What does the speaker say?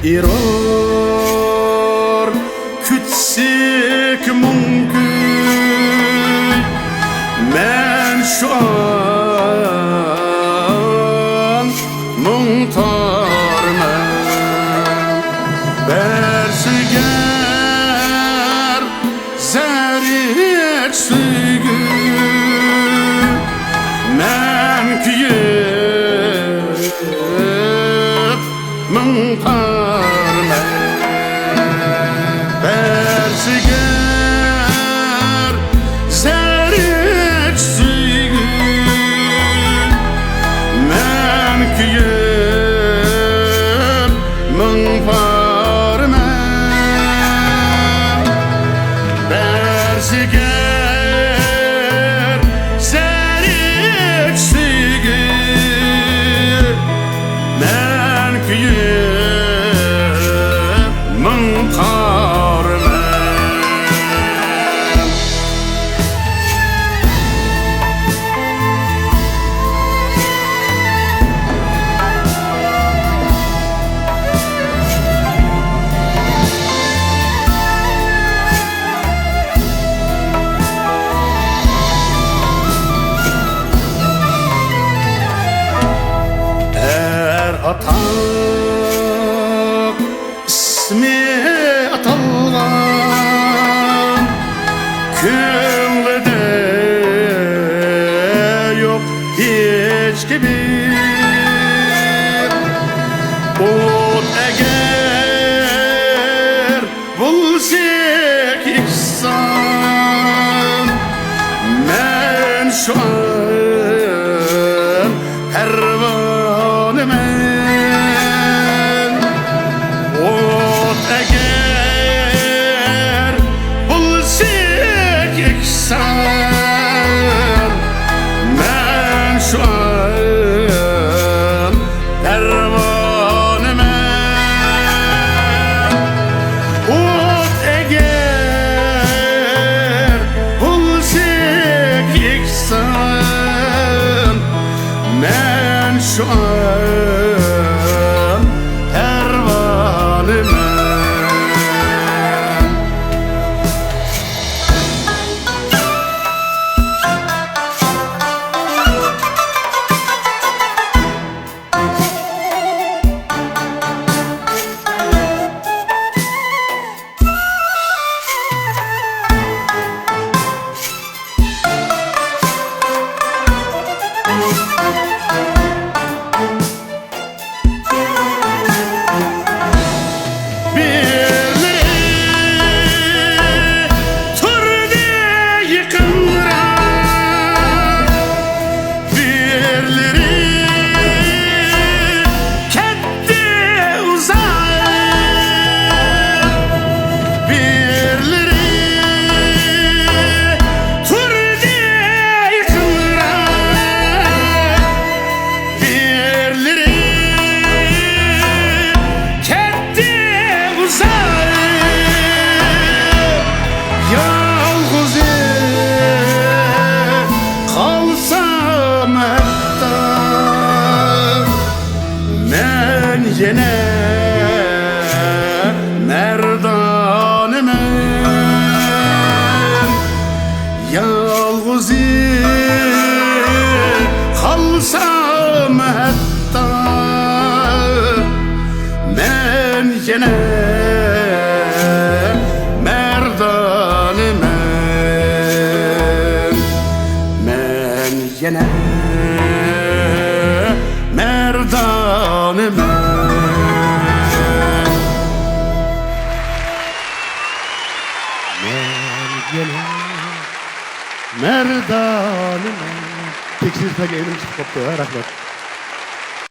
biror kütsek mümkün men şu an muhtarman bersiger zerret sügü men küyüp muhtarman bersiger zerret sügü men küyüp muhtarman bersiger zerret sügü men küyüp muhtarman. Atak ismi atalgan kümlede yok hiç gibi ot eğer bulsak ihsan men şu an pervanım eğer bulsak ihsan men şu an pervanım ot eğer bulsak ihsan men şu an pervanım. Yine merdanım yalğız kalsam hatta men yine merdanım men yine merdanım. Merdanım. Tekstil tagi elim çıkıp koptu. Rahmet.